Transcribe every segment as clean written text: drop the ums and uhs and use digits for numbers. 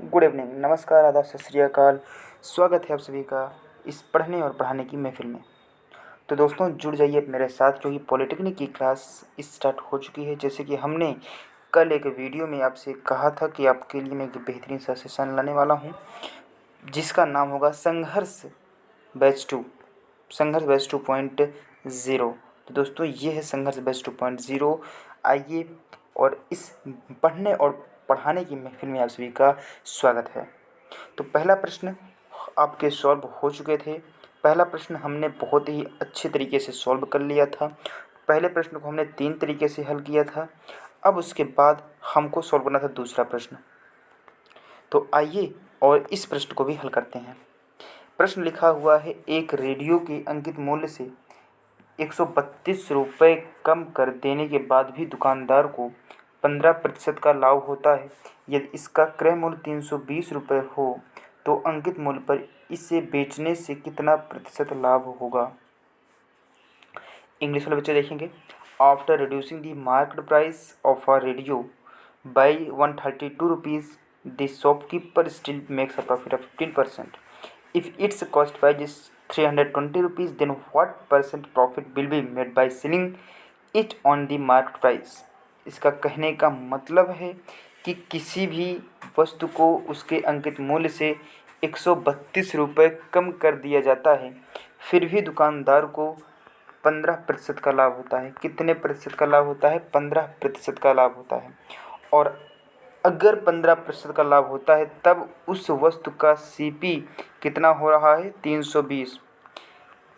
Good evening, नमस्कार, आदाब, सत श्री अकाल। स्वागत है आप सभी का इस पढ़ने और पढ़ाने की महफिल में। तो दोस्तों जुड़ जाइए मेरे साथ, क्योंकि पॉलिटेक्निक की क्लास स्टार्ट हो चुकी है। जैसे कि हमने कल एक वीडियो में आपसे कहा था कि आपके लिए मैं एक बेहतरीन सा सेशन लाने वाला हूँ, जिसका नाम होगा संघर्ष बैच 2.0। तो दोस्तों ये है संघर्ष बैच 2.0। आइए और इस पढ़ने और पढ़ाने की महफिल में आप सभी का स्वागत है। तो पहला प्रश्न आपके सॉल्व हो चुके थे। पहला प्रश्न हमने बहुत ही अच्छे तरीके से सॉल्व कर लिया था। पहले प्रश्न को हमने 3 तरीके से हल किया था। अब उसके बाद हमको सॉल्व करना था दूसरा प्रश्न। तो आइए और इस प्रश्न को भी हल करते हैं। प्रश्न लिखा हुआ है, एक रेडियो के अंकित मूल्य से 132 रुपये कम कर देने के बाद भी दुकानदार को 15% का लाभ होता है। यदि इसका क्रय मूल्य 320 रुपये हो तो अंकित मूल्य पर इसे बेचने से कितना प्रतिशत लाभ होगा। इंग्लिश वाले बच्चे देखेंगे। After reducing the market price of a radio by 132 rupees the shopkeeper still makes a profit of 15%. If its cost price is 320 rupees, then what percent profit will be made by selling it on the market price? इसका कहने का मतलब है कि किसी भी वस्तु को उसके अंकित मूल्य से 132 रुपये कम कर दिया जाता है, फिर भी दुकानदार को 15% का लाभ होता है। कितने प्रतिशत का लाभ होता है? 15% का लाभ होता है। और अगर 15% का लाभ होता है तब उस वस्तु का सीपी कितना हो रहा है? 320।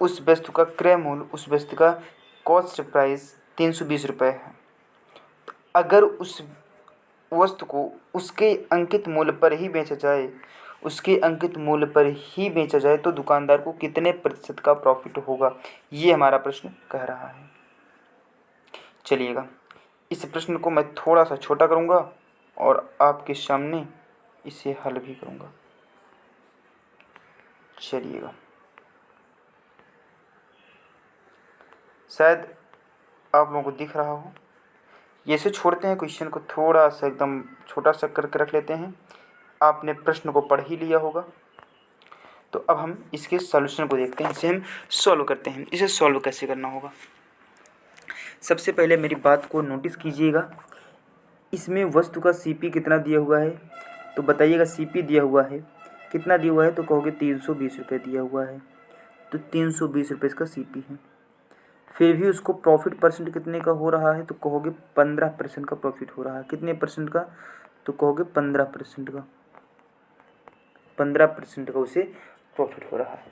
उस वस्तु का क्रय मूल्य, उस वस्तु का कॉस्ट प्राइस 320 रुपये है। अगर उस वस्तु को उसके अंकित मूल्य पर ही बेचा जाए, तो दुकानदार को कितने प्रतिशत का प्रॉफिट होगा, ये हमारा प्रश्न कह रहा है। चलिएगा, इस प्रश्न को मैं थोड़ा सा छोटा करूँगा और आपके सामने इसे हल भी करूँगा। चलिएगा, शायद आप लोगों को दिख रहा हो। ये से छोड़ते हैं, क्वेश्चन को थोड़ा सा एकदम छोटा सा करके रख लेते हैं। आपने प्रश्न को पढ़ ही लिया होगा। तो अब हम इसके सॉल्यूशन को देखते हैं, इसे हम सॉल्व करते हैं। इसे सॉल्व कैसे करना होगा, सबसे पहले मेरी बात को नोटिस कीजिएगा। इसमें वस्तु का सीपी कितना दिया हुआ है, तो बताइएगा। सीपी दिया हुआ है, कितना दिया हुआ है, तो कहोगे 320 रुपये दिया हुआ है। तो 320 रुपये इसका सीपी है। फिर भी उसको प्रॉफिट परसेंट कितने का हो रहा है, तो कहोगे 15% का प्रॉफिट हो रहा है। कितने परसेंट का, तो कहोगे 15% का। 15% का उसे प्रॉफिट हो रहा है।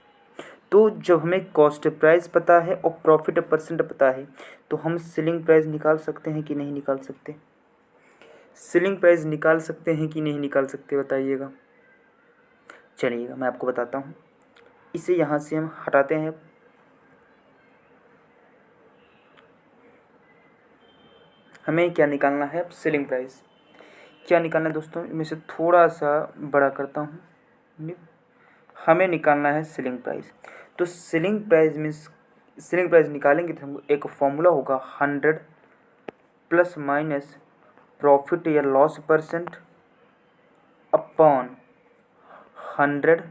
तो जब हमें कॉस्ट प्राइस पता है और प्रॉफिट परसेंट पता है, तो हम सेलिंग प्राइस निकाल सकते हैं कि नहीं निकाल सकते? सेलिंग प्राइस निकाल सकते हैं कि नहीं निकाल सकते, बताइएगा। चलिएगा, मैं आपको बताता हूँ। इसे यहाँ से हम हटाते हैं। हमें क्या निकालना है अब? Selling price. क्या निकालना है दोस्तों, मैं इसे थोड़ा सा बड़ा करता हूँ। हमें निकालना है सेलिंग प्राइस। तो सेलिंग प्राइस निकालेंगे तो हमको एक फॉर्मूला होगा 100 प्लस माइनस प्रॉफिट या loss percent upon 100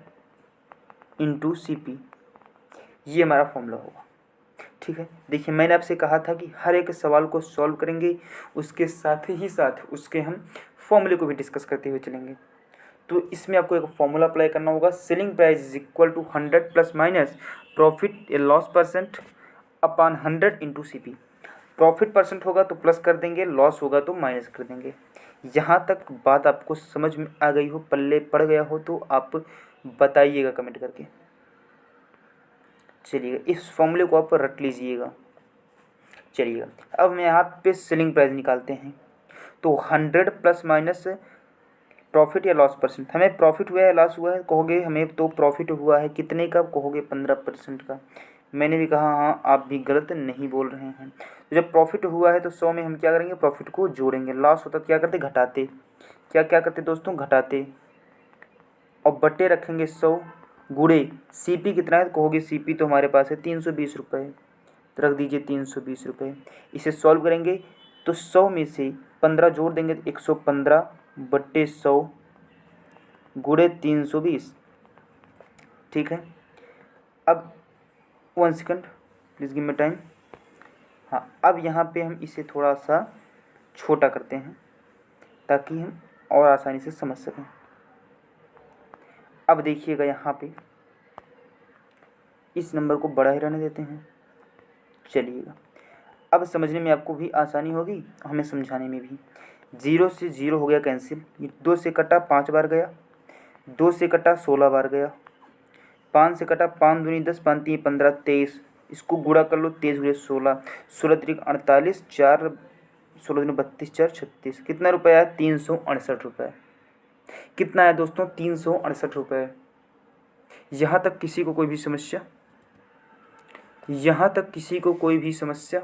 into CP. ये हमारा फॉर्मूला होगा। ठीक है, देखिए मैंने आपसे कहा था कि हर एक सवाल को सॉल्व करेंगे, उसके साथ ही साथ उसके हम फॉर्मूले को भी डिस्कस करते हुए चलेंगे। तो इसमें आपको एक फॉर्मूला अप्लाई करना होगा। Selling price is equal to 100 plus minus profit या loss percent upon 100 into CP. Profit percent होगा तो प्लस कर देंगे, लॉस होगा तो माइनस कर देंगे। यहाँ तक बात आपको समझ में आ गई हो, पल्ले पड़ गया हो, तो आप बताइएगा कमेंट करके। चलिएगा, इस फॉर्मूले को आप रट लीजिएगा। चलिएगा, अब हम यहाँ पे सेलिंग प्राइस निकालते हैं। तो 100 प्लस माइनस प्रॉफिट या लॉस परसेंट। हमें प्रॉफिट हुआ है लॉस हुआ है, कहोगे हमें तो प्रॉफिट हुआ है कितने का, कहोगे 15% का। मैंने भी कहा हाँ, आप भी गलत नहीं बोल रहे हैं। तो जब प्रॉफिट हुआ है तो 100 में हम क्या करेंगे, प्रॉफिट को जोड़ेंगे। लॉस होता तो क्या करते, घटाते। क्या करते दोस्तों, घटाते। और बट्टे रखेंगे 100 गुड़े सीपी कितना है, कहोगे सीपी तो हमारे पास है 320 रुपये, तो रख दीजिए 320 रुपये। इसे सॉल्व करेंगे तो 100 में से 15 जोड़ देंगे तो 115 बट्टे 100 गुणे 320, ठीक है। अब 1 second, please give me time. हाँ, अब यहाँ पे हम इसे थोड़ा सा छोटा करते हैं ताकि हम और आसानी से समझ सकें। अब देखिएगा यहाँ पे इस नंबर को बड़ा ही रहने देते हैं। चलिएगा, अब समझने में आपको भी आसानी होगी, हमें समझाने में भी। 0 से 0 हो गया कैंसिल, ये 2 से कटा 5 बार गया, 2 से कटा 16 बार गया, 5 से कटा 5 दूनी 10, 5 3 15, 23, इसको गुणा कर लो, 23 गुणे 16, 16 3 48, 4 16 दूनी 32, 4 36, कितना रुपये आया? 368 रुपये। कितना आया दोस्तों? 368 रुपये। यहाँ तक किसी को कोई भी समस्या? यहाँ तक किसी को कोई भी समस्या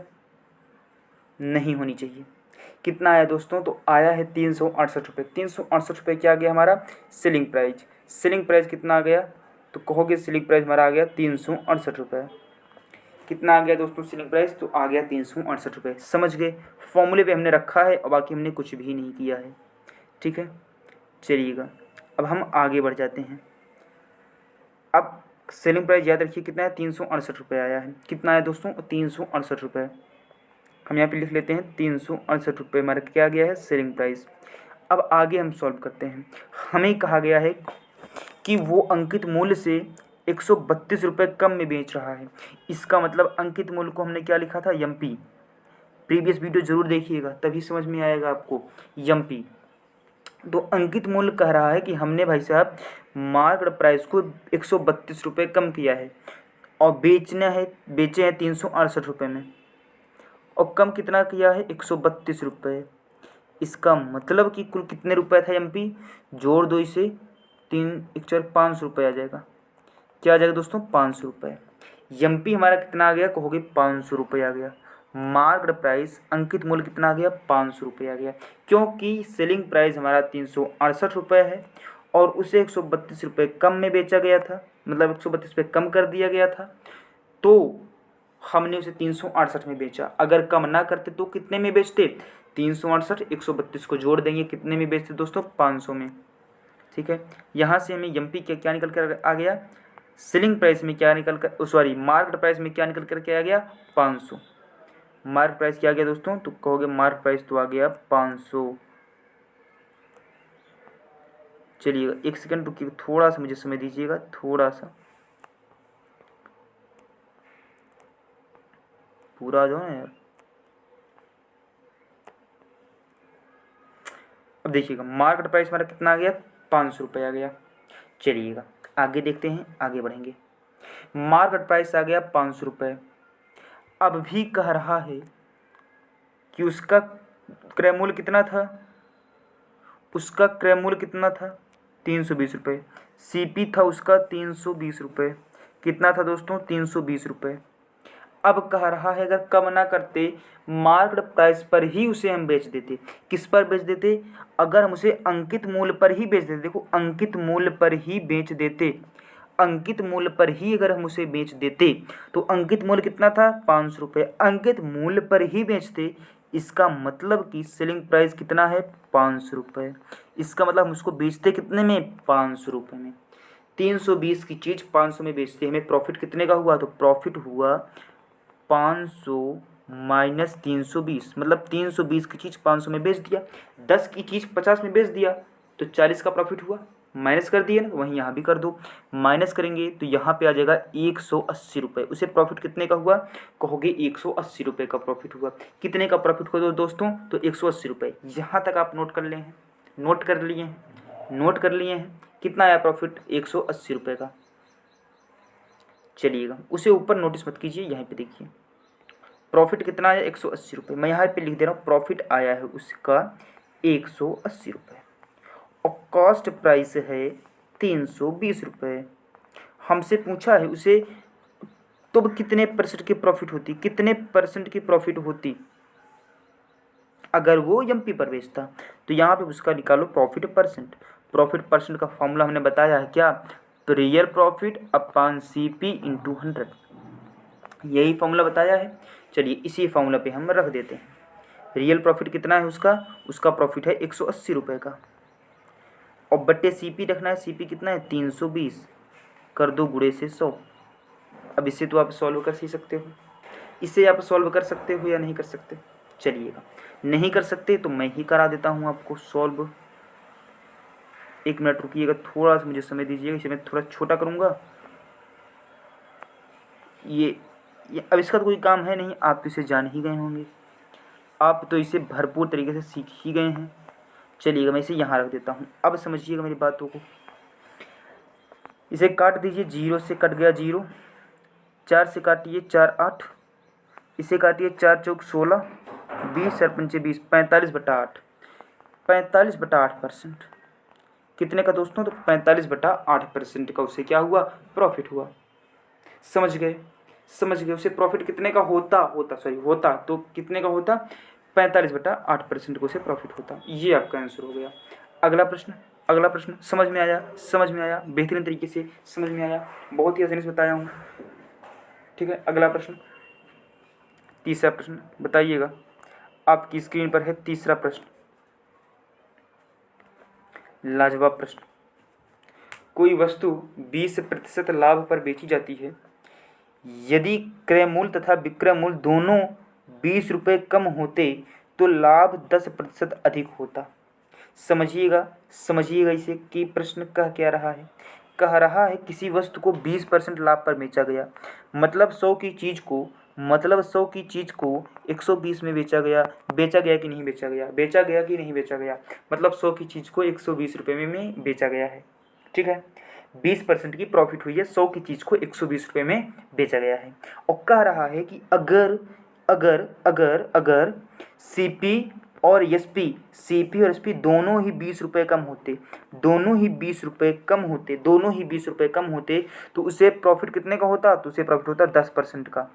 नहीं होनी चाहिए। कितना आया दोस्तों? तो आया है 368 रुपये। 368 रुपये क्या आ गया हमारा? Selling price. सेलिंग प्राइस कितना आ गया? तो कहोगे सेलिंग प्राइस हमारा आ गया 368 रुपये। कितना आ गया दोस्तों सेलिंग प्राइस? तो आ गया 368 रुपये। समझ गए? फॉर्मूले पे हमने रखा है और बाकी हमने कुछ भी नहीं किया है, ठीक है। चलिएगा, अब हम आगे बढ़ जाते हैं। अब सेलिंग प्राइस याद रखिए कितना है? 368 रुपये आया है। कितना आया दोस्तों? 368 रुपये। हम यहाँ पे लिख लेते हैं 368 रुपये हमारा क्या गया है? Selling price. अब आगे हम सॉल्व करते हैं। हमें कहा गया है कि वो अंकित मूल्य से 132 रुपये कम में बेच रहा है। इसका मतलब अंकित मूल्य को हमने क्या लिखा था? एमपी। प्रीवियस वीडियो जरूर देखिएगा, तभी समझ में आएगा आपको। एमपी तो अंकित मूल्य कह रहा है कि हमने भाई साहब मार्केट प्राइस को 132 रुपये कम किया है और बेचे हैं 368 रुपये में, और कम कितना किया है? 132 रुपये। इसका मतलब कि कुल कितने रुपए था एमपी? जोड़ दो इसे, 3 1 4 500 रुपये आ जाएगा। क्या आ जाएगा दोस्तों? 500 रुपये। एमपी हमारा कितना आ गया? कहोगे 500 रुपये आ गया। मार्केट प्राइस अंकित मूल्य कितना आ गया? 500 रुपये आ गया, क्योंकि सेलिंग प्राइस हमारा 368 रुपये है और उसे 132 रुपये कम में बेचा गया था, मतलब 132 रुपये कम कर दिया गया था, तो हमने उसे 368 में बेचा। अगर कम ना करते तो कितने में बेचते? 368 132 को जोड़ देंगे, कितने में बेचते दोस्तों? 500 में, ठीक है। यहाँ से हमें एमपी क्या निकल कर आ गया? सेलिंग प्राइस में क्या निकल कर, सॉरी मार्केट प्राइस में क्या निकल कर के आ गया? 500। मार्केट प्राइस क्या आ गया दोस्तों? तो कहोगे मार्केट प्राइस तो आ गया 500। चलिएगा, 1 सेकंड रुकिए, थोड़ा सा मुझे समय दीजिएगा, थोड़ा सा। पूरा आ जाओ ना यार। अब देखिएगा, मार्केट प्राइस हमारा कितना आ गया? 500 रुपये आ गया। चलिएगा आगे देखते हैं, आगे बढ़ेंगे। मार्केट प्राइस आ गया 500 रुपये। अब भी कह रहा है कि उसका क्रय मूल्य कितना था? उसका क्रय मूल्य कितना था? 320 रुपये। सीपी था उसका 320 रुपये। कितना था दोस्तों? 320 रुपये। अब कह रहा है अगर कम ना करते, मार्केट प्राइस पर ही उसे हम बेच देते। किस पर बेच देते? अगर हम उसे अंकित मूल्य पर ही बेच देते, देखो अंकित मूल्य पर ही बेच देते, अंकित मूल्य पर ही अगर हम उसे बेच देते, तो अंकित मूल्य कितना था? 500 रुपये। अंकित मूल्य पर ही बेचते, इसका मतलब कि सेलिंग प्राइस कितना है? 500 रुपये। इसका मतलब हम उसको बेचते कितने में? 500 रुपये में। 320 की चीज़ 500 में बेचते, हमें प्रॉफिट कितने का हुआ? तो प्रॉफिट हुआ 500 माइनस 320, मतलब 320 की चीज़ 500 में बेच दिया। 10 की चीज़ 50 में बेच दिया तो 40 का प्रॉफिट हुआ। माइनस कर दिए ना, वहीं यहाँ भी कर दो। माइनस करेंगे तो यहाँ पे आ जाएगा 180 रुपये। उसे प्रॉफिट कितने का हुआ? कहोगे 180 रुपये का प्रॉफिट हुआ। कितने का प्रॉफिट हुआ दोस्तों? तो 180 रुपये। यहाँ तक आप नोट कर ले हैं, नोट कर लिए हैं, नोट कर लिए हैं। कितना आया प्रॉफिट? 180 रुपये का। चलिएगा, उसे ऊपर नोटिस मत कीजिए, यहाँ पे देखिए प्रॉफिट कितना आया? 180 रुपये। मैं यहाँ पे लिख दे रहा हूँ प्रॉफिट आया है उसका 180 रुपये और कॉस्ट प्राइस है 320 रुपये। हमसे पूछा है उसे तो कितने परसेंट की प्रॉफिट होती, कितने परसेंट की प्रॉफिट होती अगर वो एमपी पर बेचता। तो यहाँ पे उसका निकालो प्रॉफिट परसेंट। प्रॉफिट परसेंट का फॉर्मूला हमने बताया है क्या? Real profit upon CP into 100, यही फॉर्मूला बताया है। चलिए इसी फॉर्मूला पे हम रख देते हैं। रियल प्रॉफिट कितना है उसका? उसका प्रॉफिट है 180 रुपये का और बट्टे CP रखना है। CP कितना है 320, कर दो गुणे से 100। अब इससे तो आप सॉल्व कर ही सकते हो, इससे आप सॉल्व कर सकते हो या नहीं कर सकते? चलिएगा, नहीं कर सकते तो मैं ही करा देता हूँ आपको सॉल्व। 1 मिनट रुकिएगा, थोड़ा सा मुझे समय दीजिएगा, इसे मैं थोड़ा छोटा करूँगा। ये अब इसका तो कोई काम है नहीं, आप तो इसे जान ही गए होंगे, आप तो इसे भरपूर तरीके से सीख ही गए हैं। चलिएगा, मैं इसे यहाँ रख देता हूँ। अब समझिएगा मेरी बातों को, इसे काट दीजिए। 0 से कट गया 0, 4 से काटिए 4 8, इसे काटिए 4 चौक 16, 20 और 5 20, 45/8, 45/8%। कितने का दोस्तों? तो 45/8% का उसे क्या हुआ? प्रॉफिट हुआ। समझ गए? समझ गए? उसे प्रॉफिट कितने का होता तो कितने का होता? 45/8% को उसे प्रॉफिट होता। ये आपका आंसर हो गया। अगला प्रश्न समझ में आया? समझ में आया? बेहतरीन तरीके से समझ में आया, बहुत ही आसानी से बताया हूँ। ठीक है, अगला प्रश्न, तीसरा प्रश्न बताइएगा। आपकी स्क्रीन पर है तीसरा प्रश्न, लाजवाब प्रश्न। कोई वस्तु 20% लाभ पर बेची जाती है। यदि क्रय मूल्य तथा विक्रय मूल्य दोनों 20 रुपये कम होते तो लाभ 10% अधिक होता। समझिएगा इसे कि प्रश्न कह क्या रहा है। कह रहा है किसी वस्तु को 20% लाभ पर बेचा गया, मतलब 100 की चीज़ को 120 में बेचा गया कि नहीं बेचा गया, मतलब 100 की चीज़ को 120 रुपये में बेचा गया है। ठीक है, 20% की प्रॉफिट हुई है, 100 की चीज़ को 120 रुपये में बेचा गया है। और कह रहा है कि अगर CP और SP दोनों ही 20 रुपये कम होते, तो उसे प्रॉफिट कितने का होता? तो उसे प्रॉफिट होता 10% का।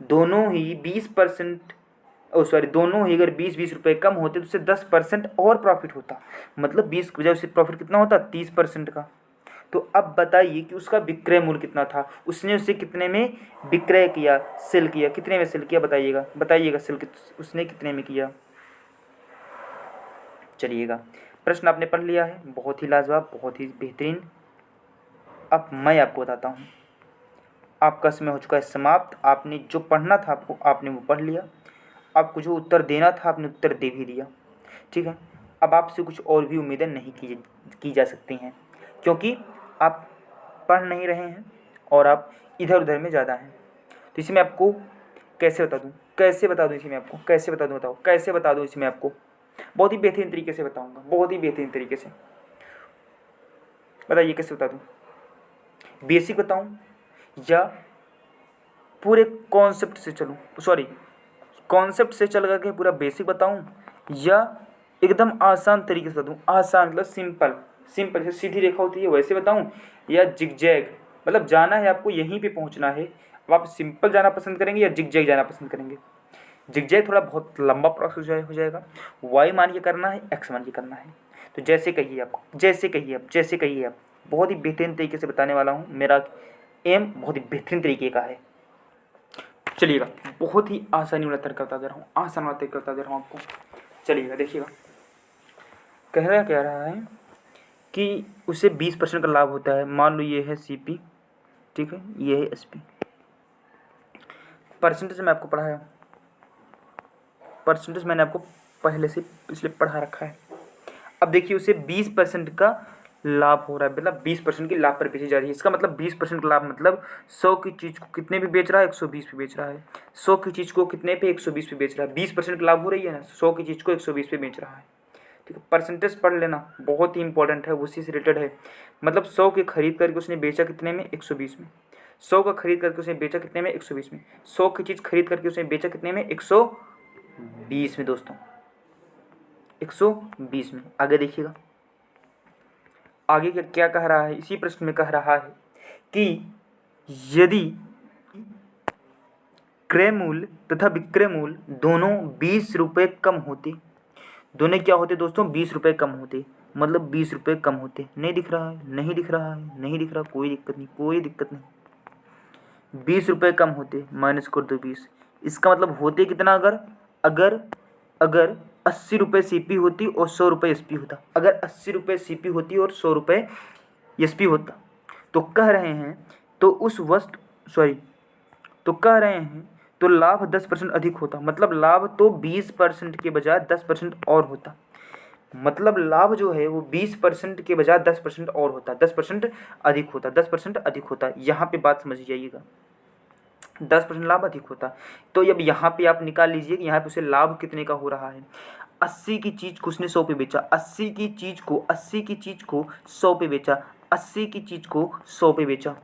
दोनों ही 20%, दोनों ही अगर 20 रुपये कम होते तो उससे 10% और प्रॉफिट होता, मतलब 20 की बजाय उससे प्रॉफिट कितना होता? 30% का। तो अब बताइए कि उसका विक्रय मूल्य कितना था, उसने उसे कितने में विक्रय किया, सेल किया, कितने में सेल किया? बताइएगा सेल उसने कितने में किया? चलिएगा, प्रश्न आपने पढ़ लिया है, बहुत ही लाजवाब, बहुत ही बेहतरीन। अब मैं आपको बताता हूँ, आपका समय हो चुका है समाप्त। आपने जो पढ़ना था आपने वो पढ़ लिया, आपको जो उत्तर देना था आपने उत्तर दे भी दिया। ठीक है, अब आपसे कुछ और भी उम्मीदें नहीं की जा सकती हैं, क्योंकि आप पढ़ नहीं रहे हैं और आप इधर उधर में ज़्यादा हैं। तो इसे मैं आपको कैसे बता दूँ? कैसे बता दूँ इसे मैं आपको? बहुत ही बेहतरीन तरीके से बताऊँगा, बहुत ही बेहतरीन तरीके से। बताइए कैसे बता दूँ? बेसिक बताऊँ या पूरे कॉन्सेप्ट से कॉन्सेप्ट से चल करके पूरा बेसिक बताऊँ, या एकदम आसान तरीके से बताऊँ? आसान मतलब सिंपल जैसे सीधी रेखा होती है वैसे बताऊँ, या जिगजैग मतलब जाना है आपको यहीं पे पहुँचना है। अब आप सिंपल जाना पसंद करेंगे या जिगजैग जाना पसंद करेंगे? जिगजैग थोड़ा बहुत लंबा प्रोसेस हो जाएगा, वाई मान के करना है, एक्स मान के करना है। तो जैसे कहिए आप, बहुत ही बेहतरीन तरीके से बताने वाला हूँ। मेरा एम बहुत ही बेहतरीन तरीके का है। चलिएगा, बहुत ही आसानी वाला तरीका बता दे रहा हूँ आपको। चलिएगा, देखिएगा, कह रहा है कि उसे 20% का लाभ होता है। मान लो ये है CP, ठीक है, ये है SP। परसेंटेज मैं आपको पढ़ाया, परसेंटेज मैंने आपको पहले से इसलिए पढ़ा रखा है। अब देखिए, उसे 20% का लाभ हो रहा है, मतलब 20% की लाभ पर बेची जा रही है। इसका मतलब 20% का लाभ मतलब 100 की चीज़ को कितने पे बेच रहा है? 120 पे बेच रहा है। 100 की चीज़ को कितने पे? 120 पे बेच रहा है। 20% का लाभ हो रही है ना, 100 की चीज़ को 120 पे बेच रहा है। ठीक है, परसेंटेज पढ़ लेना, बहुत ही इंपॉर्टेंट है, उसी से रिलेटेड है। मतलब 100 के खरीद करके उसने बेचा कितने में? 120 में। 100 का खरीद करके उसने बेचा कितने में? 120 में। 100 की चीज़ खरीद करके उसने बेचा कितने में? 120 में दोस्तों, 120 में। आगे देखिएगा, आगे क्या कह रहा है? इसी प्रश्न में कह रहा है कि यदि क्रय मूल्य तथा विक्रय मूल्य दोनों 20 रुपये कम होते, दोनों क्या होते दोस्तों? 20 रुपये कम होते, मतलब 20 रुपये कम होते। नहीं दिख रहा है, कोई दिक्कत नहीं। 20 रुपये कम होते, माइनस कर दो 20। इसका मतलब होते कितना? ₹80 CP होती और ₹100 SP होता। अगर ₹80 CP होती और ₹100 SP होता तो कह रहे हैं तो उस वस्तु तो कह रहे हैं तो लाभ 10% अधिक होता। मतलब लाभ तो 20% के बजाय 10% और होता। मतलब लाभ जो है वो 20% के बजाय 10% और होता, 10% अधिक होता, 10% अधिक होता। यहाँ पे बात समझ जाइएगा, 10% लाभ अधिक होता। तो अब यहाँ पे आप निकाल लीजिए कि यहाँ पे उसे लाभ कितने का हो रहा है। 80 की चीज़ को उसने 100 पे बेचा, 80 की चीज़ को 100 पे बेचा, 80 की चीज़ को 100 पे बेचा,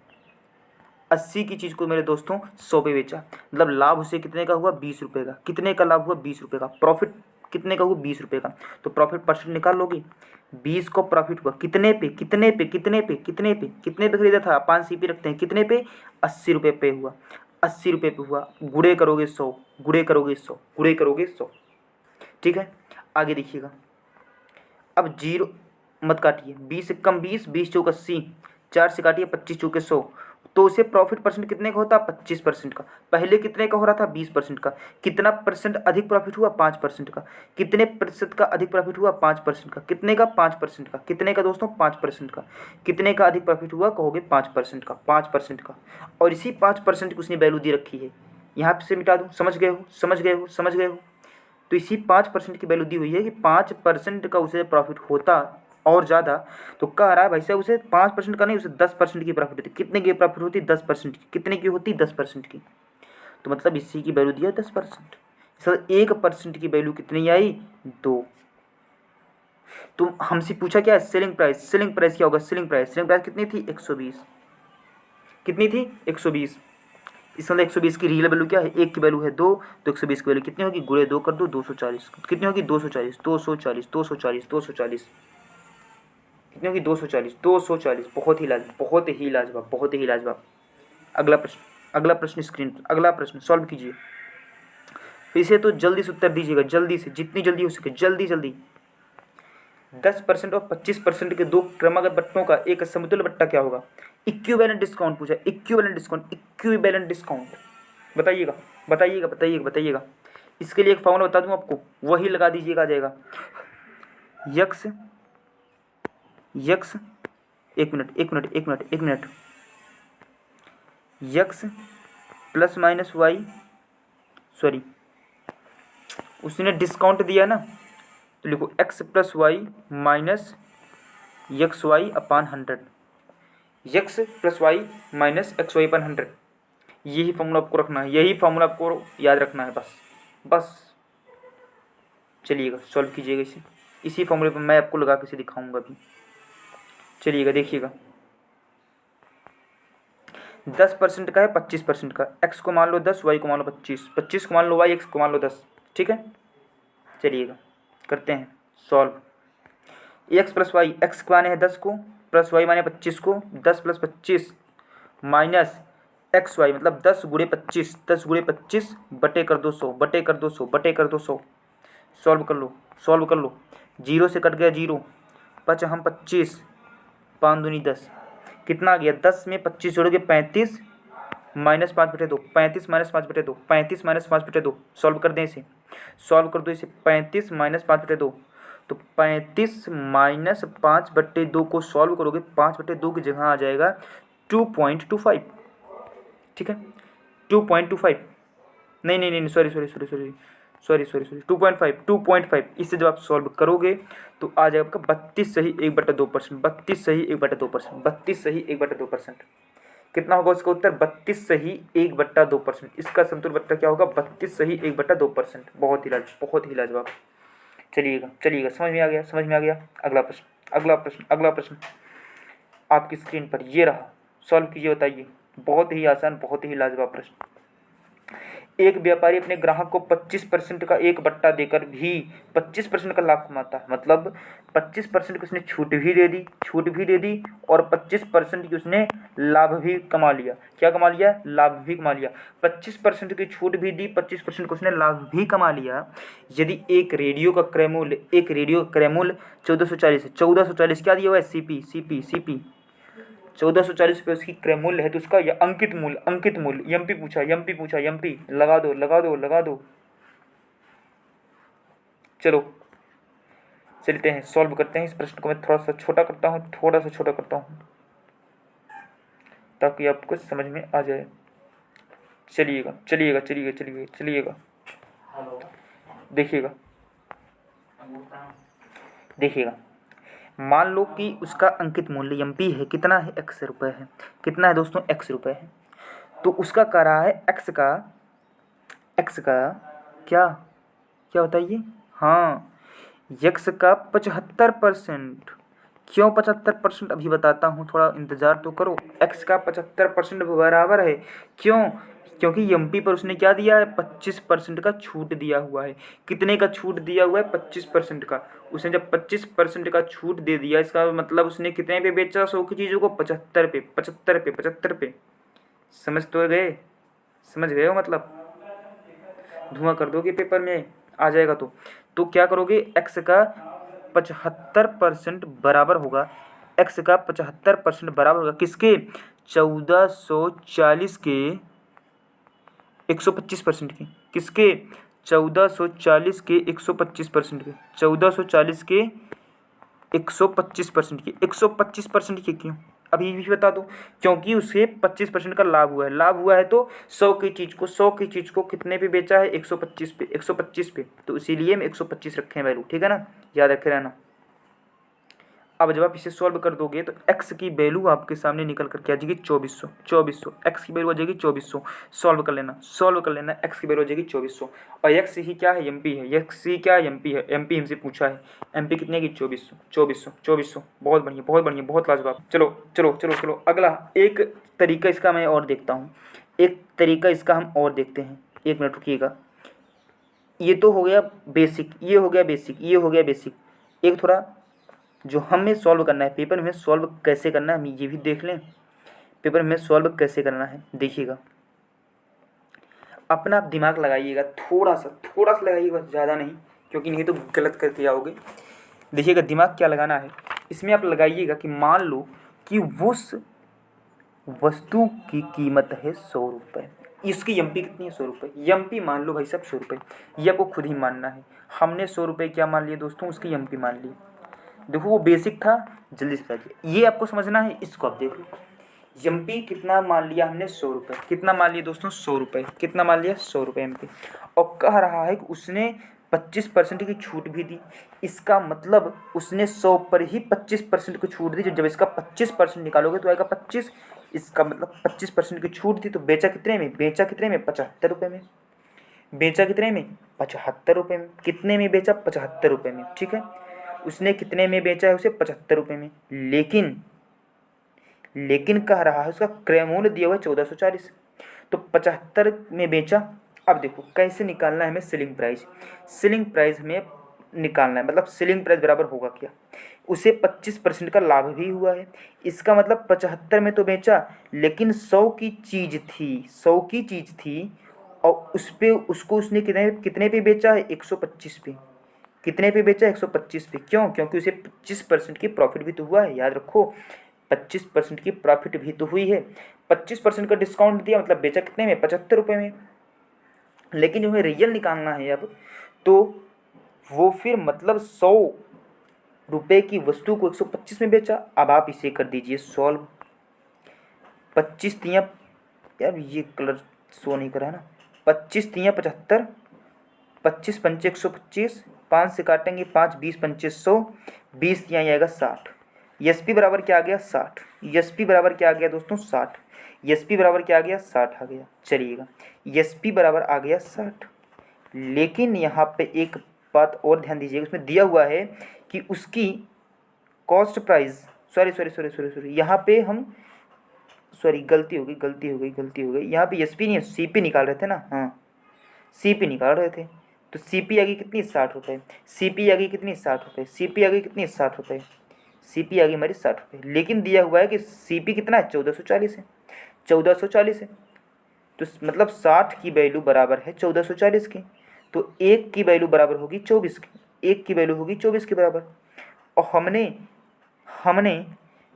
80 की चीज़ को मेरे दोस्तों 100 पे बेचा। मतलब लाभ उसे कितने का हुआ? 20 रुपये का। कितने का लाभ हुआ? 20 रुपये का। प्रॉफिट कितने का हुआ? 20 रुपये का। तो प्रॉफिट परसेंट निकाल लोगे। 20 को प्रॉफिट हुआ कितने पे? कितने पे? कितने पे? कितने पे? कितने पे खरीदा था? 5 CP रखते हैं। कितने पे? 80 रुपये पे हुआ। 80 रुपये पे हुआ। गुणे करोगे 100, गुणे करोगे 100, गुणे करोगे 100। ठीक है, आगे देखिएगा। अब जीरो मत काटिए। 20 से कम 20, 20 चौक 80, 4 से काटिए 25 चौके 100। तो उसे प्रॉफिट परसेंट कितने का होता? 25% का। पहले कितने का हो रहा था? 20% का। कितना परसेंट अधिक प्रॉफिट हुआ? 5% का। कितने प्रतिशत का अधिक प्रॉफिट हुआ? 5% का। कितने का? 5% का। कितने का दोस्तों? 5% का। कितने का अधिक प्रॉफिट हुआ? कहोगे 5% का। 5% का। और इसी 5% की उसने वैल्यू दे रखी है। यहाँ से मिटा दूँ। समझ गए हो? समझ गए हो? समझ गए हो? तो इसी 5% की वैल्यू दी हुई है कि 5% का उसे प्रॉफिट होता और ज़्यादा। तो कह रहा है भाई साहब उसे 5% का नहीं, उसे 10% की प्रॉफिट होती। कितने की प्रॉफिट होती? 10% की। कितने की होती? 10% की। तो मतलब इसी की वैल्यू दिया 10%। सर 1% की वैल्यू कितनी आई? 2। तो हमसे पूछा क्या है? Selling price. सेलिंग प्राइस क्या होगा? सेलिंग प्राइस कितनी थी? 120। कितनी थी? 120। इस मतलब 120 की रियल वैल्यू क्या है? 1 की वैल्यू है 2, तो 120 की वैल्यू कितनी होगी? गुणे 2 कर दो, 240। कितनी होगी? 240, 240, 240, 240। कितनी होगी? 240, 240। बहुत ही लाजवाब, बहुत ही लाजवाब, बहुत ही लाजवाब। अगला प्रश्न, अगला प्रश्न स्क्रीन पर, अगला प्रश्न सॉल्व कीजिए। इसे तो जल्दी से उत्तर दीजिएगा, जल्दी से, जितनी जल्दी हो सके, जल्दी जल्दी। 10% और 25% के दो क्रमागत बट्टों का एक समतुल्य बट्टा क्या होगा? इक्विवेलेंट डिस्काउंट पूछा। इक्विवेलेंट डिस्काउंट, इक्विवेलेंट डिस्काउंट बताइएगा, बताइएगा, बताइएगा, बताइएगा। इसके लिए एक फॉर्मूला बता दूं आपको, वही लगा दीजिएगा, आ जाएगा। यक्स यक्स एक मिनट, एक मिनट, एक मिनट, एक minute. X plus minus y, sorry, उसने डिस्काउंट दिया ना, तो लिखो x plus y minus x y upon 100। X plus y minus x y upon 100। यही फॉर्मूला आपको रखना है, यही फॉर्मूला आपको याद रखना है, बस बस। चलिएगा सॉल्व कीजिएगा इसे। इसी फॉर्मूले पर मैं आपको लगा के इसे दिखाऊंगा अभी। चलिएगा देखिएगा। 10% का है 25% का। एक्स को मान लो 10, वाई को मान लो 25, 25 को मान लो वाई, एक्स को मान लो 10। ठीक है, चलिएगा करते हैं solve. X plus y, x को माने हैं 10 को, प्लस वाई माने 25 को। 10 प्लस 25 माइनस एक्स वाई, मतलब 10 गुणे 25, 10 गुणे 25 बटे कर दो 100, बटे कर दो 100, बटे कर दो 100। सॉल्व कर लो, सॉल्व कर लो। 0 से कट गया 0, 5 हम 25, 5 दूनी 10। कितना आ गया? 10 में 25 जोड़ोगे 35 माइनस 5/2, 35 माइनस 5/2, 35 माइनस 5/2। सॉल्व कर दें इसे, सॉल्व कर दो इसे। 35 माइनस 5/2, तो 35 माइनस 5/2 को सॉल्व करोगे, 5/2 की जगह आ जाएगा 2.25। ठीक है, 2.25, नहीं नहीं नहीं, sorry sorry sorry sorry sorry sorry sorry 2.5। इससे जब आप सॉल्व करोगे तो आ जाएगा आपका 32 सही 1/2%, 32 सही 1/2%, 32 सही 1/2%। कितना होगा उसका उत्तर? 32 सही 1/2%। इसका समतुल्य बट्टा क्या होगा? 32 सही 1/2%। बहुत ही लाजवाब। चलिएगा चलिएगा, समझ में आ गया, समझ में आ गया। अगला प्रश्न, अगला प्रश्न, अगला प्रश्न आपकी स्क्रीन पर ये रहा। सॉल्व कीजिए, बताइए। बहुत ही आसान, बहुत ही लाजवाब प्रश्न। एक व्यापारी अपने ग्राहक को 25% का एक बट्टा देकर भी 25% का लाभ कमाता है। मतलब 25% की उसने छूट भी दे दी, छूट भी दे दी, और 25% की उसने लाभ भी कमा लिया। क्या कमा लिया? लाभ भी कमा लिया। 25% की छूट भी दी, 25% का उसने लाभ भी कमा लिया। यदि एक रेडियो का क्रय मूल्य 1440 है। 1440 क्या दिया हुआ है? CP, CP, CP. 1440 रुपये उसकी क्रय मूल्य है, तो उसका यह अंकित मूल्य, अंकित मूल्य, एमपी पूछा, एमपी पूछा, एमपी लगा दो, लगा दो, लगा दो। चलो चलते हैं सॉल्व करते हैं। इस प्रश्न को मैं थोड़ा सा छोटा करता हूँ ताकि आपको समझ में आ जाए। चलिएगा देखिएगा। मान लो कि उसका अंकित मूल्य एमपी है, कितना है, x रुपये है। कितना है दोस्तों, x रुपये है। तो उसका कह रहा है x का क्या क्या बताइए, हाँ, x का 75%। क्यों 75%, अभी बताता हूँ, थोड़ा इंतज़ार तो करो। x का 75% बराबर है, क्यों, क्योंकि एमपी पर उसने क्या दिया है, 25% का छूट दिया हुआ है। कितने का छूट दिया हुआ है, 25% का। उसने जब 25% का छूट दे दिया, इसका मतलब उसने कितने पे बेचा 100 की चीज़ों को, 75 पे। समझ गए हो मतलब, धुआं कर दोगे पेपर में आ जाएगा। तो क्या करोगे, x का 75% बराबर होगा, x का 75% बराबर होगा किसके, 1440 के 125% के। किसके, 1440 के 125% के। 1440 के 125% के। 125% के क्यों, अभी भी बता दो। क्योंकि उसे 25% का लाभ हुआ है। लाभ हुआ है तो 100 की चीज़ को कितने पे बेचा है, 125 पे। तो इसीलिए हम 125 रखे हैं वैल्यू, ठीक है ना, याद रखे रहना। अब जब आप इसे सॉल्व कर दोगे तो x की वैल्यू आपके सामने निकल कर के आ जाएगी 2400। x की वैल्यू आ जाएगी 2400। सॉल्व कर लेना x की वैल्यू आ जाएगी 2400। और x ही क्या है, एमपी है। x ही क्या है, एमपी है। एमपी हमसे पूछा है, एमपी कितने की, 2400। बहुत बढ़िया, बहुत लाजवाब। चलो अगला एक तरीका इसका मैं और देखता हूँ। एक तरीका इसका हम और देखते हैं, 1 मिनट रुकिएगा। ये तो हो गया बेसिक, ये हो गया बेसिक। एक थोड़ा जो हमें सॉल्व करना है, पेपर में सॉल्व कैसे करना है हम ये भी देख लें। पेपर में सॉल्व कैसे करना है देखिएगा, अपना आप दिमाग लगाइएगा, थोड़ा सा लगाइएगा, ज़्यादा नहीं, क्योंकि नहीं तो गलत करके आओगे। देखिएगा दिमाग क्या लगाना है इसमें, आप लगाइएगा कि मान लो कि उस वस्तु की कीमत है 100 रुपये। इसकी एमपी कितनी है, 100 रुपये। एमपी मान लो भाई साहब 100 रुपये, ये आपको खुद ही मानना है। हमने 100 रुपये क्या मान लिए दोस्तों, उसकी एमपी मान ली। देखो वो बेसिक था, जल्दी से बताइए, ये आपको समझना है, इसको आप देख लो। एमपी कितना मान लिया हमने, 100 रुपये। कितना मान लिया दोस्तों, 100 रुपये। कितना मान लिया, 100 रुपये एमपी। और कह रहा है कि उसने 25% की छूट भी दी। इसका मतलब उसने 100 पर ही 25% की छूट दी। जब इसका 25% निकालोगे तो आएगा 25। इसका मतलब 25% की छूट दी, तो बेचा कितने में, 75 रुपये में। बेचा कितने में, 75 रुपये में। कितने में बेचा, 75 रुपये में, ठीक है। उसने कितने में बेचा है, उसे 75 रुपये में। लेकिन कह रहा है उसका क्रय मूल्य दिया हुआ है 1440, तो 75 में बेचा। अब देखो कैसे निकालना है हमें सेलिंग प्राइस। सेलिंग प्राइस हमें निकालना है, मतलब सेलिंग प्राइस बराबर होगा क्या, उसे 25% का लाभ भी हुआ है। इसका मतलब 75 में तो बेचा, लेकिन 100 की चीज़ थी, और उस पे उसको उसने कितने पे बेचा है, 125 पे। कितने पे बेचा, 125 पे। क्यों, क्योंकि उसे 25% की प्रॉफिट भी तो हुआ है, याद रखो, 25% की प्रॉफिट भी तो हुई है। 25% का डिस्काउंट दिया, मतलब बेचा कितने में, 75 रुपये में। लेकिन जो हमें रियल निकालना है अब, तो वो फिर मतलब 100 रुपये की वस्तु को 125 में बेचा। अब आप इसे कर दीजिए सॉल्व। 25 तियाँ, यार ये कलर शो नहीं करा है ना, 25 तियाँ 75, 25 पंचे 125, 5 से काटेंगे 5, 20 पंचे 100, 20 तियाँ आएगा 60। एसपी बराबर क्या आ गया, 60। एसपी बराबर क्या आ गया दोस्तों, 60। एसपी बराबर क्या आ गया, 60 आ गया। चलिएगा, एसपी बराबर आ गया 60। लेकिन यहाँ पे एक बात और ध्यान दीजिएगा, उसमें दिया हुआ है कि उसकी कॉस्ट प्राइस, सॉरी यहाँ पे हम, सॉरी गलती हो गई। यहाँ पे एसपी नहीं है, सीपी निकाल रहे थे ना, हाँ सीपी निकाल रहे थे। तो सीपी आ गई कितनी, 60 रुपये। सीपी आ गई कितनी, 60 रुपये। सीपी आ गई कितनी, 60 रुपये। सीपी आ गई हमारी 60 रुपये। लेकिन दिया हुआ है कि सीपी कितना है, 1440 है। 1440 है, तो मतलब 60 की वैल्यू बराबर है 1440 की। तो 1 की वैल्यू बराबर होगी 24 की। 1 की वैल्यू होगी 24 के बराबर। और हमने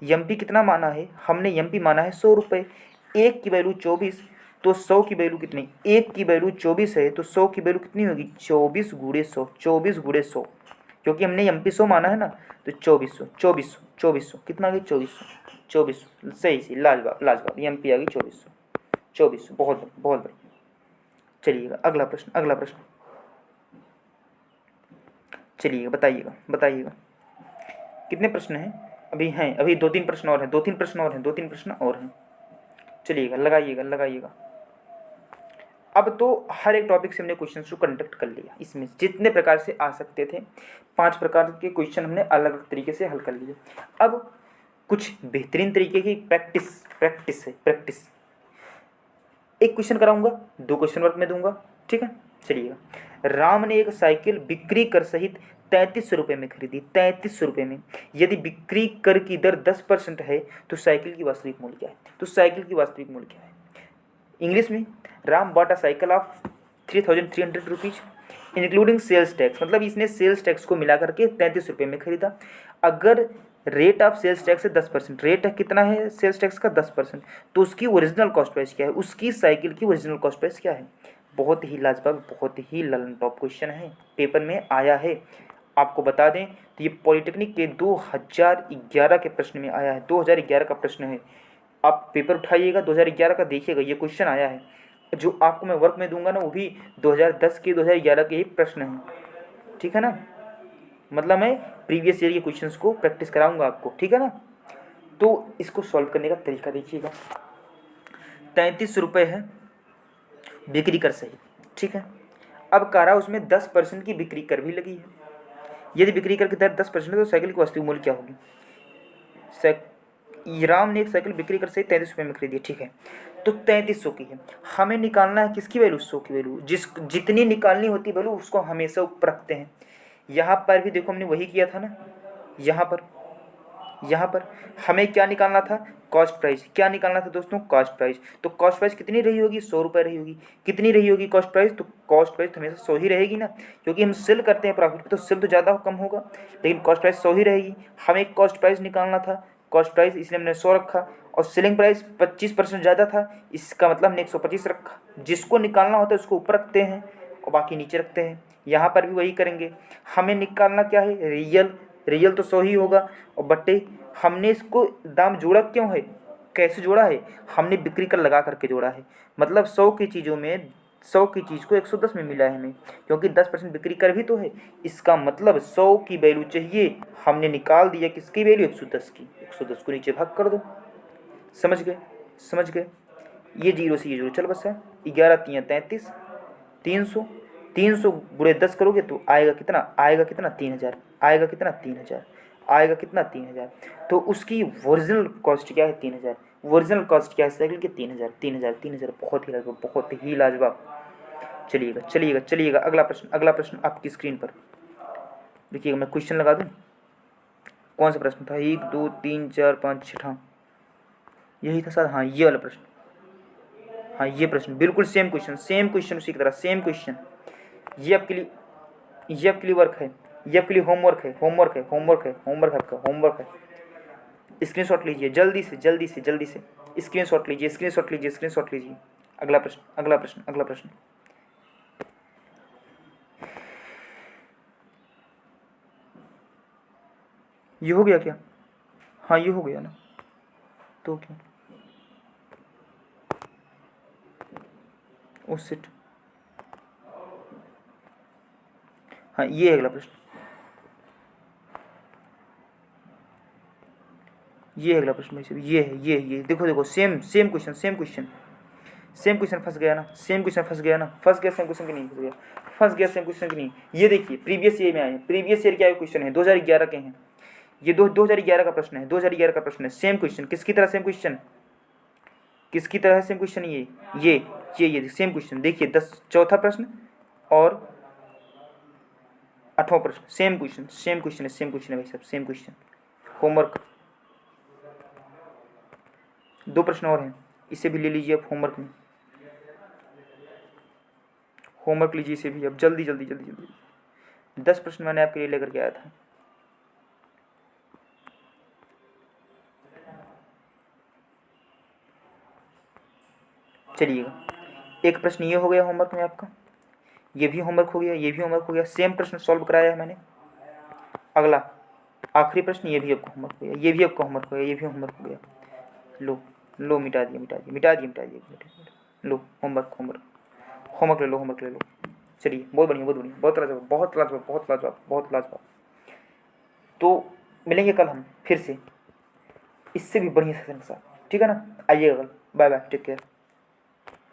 एमपी कितना माना है, हमने एमपी माना है 100 रुपये। 1 की वैल्यू 24, तो 100 की वैल्यू कितनी, 1 की वैल्यू 24 है, तो 100 की वैल्यू कितनी होगी, 24 गुणे 100। 24 गुणे 100, क्योंकि हमने MP100 माना है ना, तो 2400 कितना आ गई 2400 सही लाजवाब लाजवाब, MP आ गई 2400 बहुत बहुत बढ़िया। चलिएगा अगला प्रश्न चलिएगा बताइएगा कितने प्रश्न हैं अभी 2-3 प्रश्न और हैं। चलिएगा लगाइएगा। अब तो हर एक टॉपिक से हमने क्वेश्चन को कंडक्ट कर लिया, इसमें जितने प्रकार से आ सकते थे 5 प्रकार के क्वेश्चन हमने अलग अलग तरीके से हल कर लिए। अब कुछ बेहतरीन तरीके की प्रैक्टिस एक क्वेश्चन कराऊंगा, 2 क्वेश्चन वर्क में दूंगा, ठीक है। चलिएगा, राम ने एक साइकिल बिक्री कर सहित 3300 रुपये में खरीदी, 3300 रुपये में। यदि बिक्री कर की दर 10% है तो साइकिल की वास्तविक मूल्य क्या है? इंग्लिश में, Ram bought a cycle of 3300 rupees including sales tax, मतलब इसने सेल्स टैक्स को मिला करके 33 रुपये में खरीदा। अगर रेट ऑफ सेल्स टैक्स है 10%, रेट कितना है सेल्स टैक्स का 10%, तो उसकी ओरिजिनल कॉस्ट प्राइस क्या है, उसकी साइकिल की ओरिजिनल कॉस्ट प्राइस क्या है? बहुत ही लाजवाब, बहुत ही ललन टॉप क्वेश्चन है, पेपर में आया है। आपको बता दें तो ये पॉलिटेक्निक के 2011 के प्रश्न में आया है, 2011 का प्रश्न है। आप पेपर उठाइएगा 2011 का, देखिएगा ये क्वेश्चन आया है। जो आपको मैं वर्क में दूंगा ना, वो भी 2010 के 2011 के ही प्रश्न हैं, ठीक है ना। मतलब मैं प्रीवियस ईयर के क्वेश्चंस को प्रैक्टिस कराऊंगा आपको, ठीक है ना। तो इसको सॉल्व करने का तरीका देखिएगा। 3300 रुपये है बिक्री कर सही, ठीक है। अब कारा उसमें 10% की बिक्री कर भी लगी है। यदि बिक्री कर की दर 10% है तो साइकिल की वास्तविक मूल्य क्या होगी? राम ने एक साइकिल बिक्री कर सही 33 रुपये में खरीदी, ठीक है। तो 3300 की है, हमें निकालना है किसकी वैल्यू? 100 की वैल्यू। जितनी निकालनी होती वैल्यू उसको हमेशा ऊपर रखते हैं। यहाँ पर भी देखो हमने वही किया था ना। यहाँ पर हमें क्या निकालना था? Cost price. क्या निकालना था दोस्तों? Cost price. तो कॉस्ट प्राइस कितनी रही होगी? 100 रुपये रही होगी। कितनी रही होगी कॉस्ट प्राइस? तो कॉस्ट प्राइस हमेशा 100 ही रहेगी ना, क्योंकि हम सेल करते हैं प्रॉफिट पे, तो सेल तो ज़्यादा कम होगा, लेकिन कॉस्ट प्राइस 100 ही रहेगी। हमें कॉस्ट प्राइस निकालना था, कॉस्ट प्राइस इसलिए हमने 100 रखा, और सेलिंग प्राइस 25% ज़्यादा था, इसका मतलब हमने 125 रखा। जिसको निकालना होता है उसको ऊपर रखते हैं और बाकी नीचे रखते हैं। यहाँ पर भी वही करेंगे। हमें निकालना क्या है? रियल तो 100 ही होगा, और बट्टे हमने इसको दाम जोड़ा क्यों है? कैसे जोड़ा है? हमने बिक्री कर लगा करके जोड़ा है। मतलब 100 की चीज़ों में 100 की चीज़ को 110 में मिला है हमें, क्योंकि 10% बिक्री कर भी तो है। इसका मतलब 100 की वैल्यू चाहिए, हमने निकाल दिया किसकी वैल्यू? 110 की। 110 को नीचे भाग कर दो। समझ गए? ये 0 से ये जोड़ो, चल बस है 11 3 33, 300 300 गुणे 10 करोगे तो आएगा कितना? 3000। आएगा कितना? 3000। तो उसकी ओरिजिनल कॉस्ट क्या है? 3000। ओरिजिनल कॉस्ट क्या है साइकिल की? 3000। बहुत ही लाजवाब। चलिएगा अगला प्रश्न आपकी स्क्रीन पर देखिएगा। मैं क्वेश्चन लगा दूं। कौन सा प्रश्न था? 1 2 3 4 5 6, हाँ यही था सर। हाँ ये वाला प्रश्न, हाँ ये प्रश्न बिल्कुल सेम क्वेश्चन उसी की तरह सेम क्वेश्चन। ये आपके लिए वर्क है, ये आपके लिए होमवर्क है आपका। स्क्रीनशॉट लीजिए जल्दी से। स्क्रीनशॉट लीजिए। अगला प्रश्न। ये हो गया क्या? हाँ ये हो गया ना, तो क्या? Oh shit. हाँ ये अगला प्रश्न, भाई साहब। ये देखो सेम क्वेश्चन। फंस गया सेम क्वेश्चन की नहीं फंस गया सेम क्वेश्चन की नहीं। ये देखिए प्रीवियस ईयर में आए हैं। प्रीवियस ईयर क्या क्वेश्चन है? 2011 के हैं ये। 2011 का प्रश्न है। 2011 का प्रश्न है। सेम क्वेश्चन किसकी तरह? सेम क्वेश्चन किसकी तरह है? सेम क्वेश्चन ये सेम क्वेश्चन। देखिए 4था प्रश्न और 8वां प्रश्न। सेम क्वेश्चन है भाई साहब, सेम क्वेश्चन। होमवर्क 2 प्रश्न और हैं, इसे भी ले लीजिए आप होमवर्क में। होमवर्क लीजिए इसे भी अब जल्दी 10 प्रश्न मैंने आपके लिए लेकर के आया था। चलिएगा, एक प्रश्न ये हो गया होमवर्क में आपका, ये भी होमवर्क हो गया। सेम प्रश्न सॉल्व कराया है मैंने। अगला आखिरी प्रश्न, ये भी आपको होमवर्क हो गया, ये भी आपको होमवर्क हो गया, ये भी होमवर्क हो गया। लो लो, मिटा दिए मिटा दिए मिटा दिए मिटा दिए मिटा दिए। लो होमवर्क होमवर्क होमवर्क ले लो, होमवर्क ले लो। चलिए, बहुत बढ़िया बहुत बढ़िया, बहुत लाजवाब बहुत लाजवाब बहुत लाजवाब बहुत लाजवाब। तो मिलेंगे कल हम फिर से इससे भी बढ़िया सेशन के साथ, ठीक है ना। आइएगा कल, बाय बाय, टेक केयर।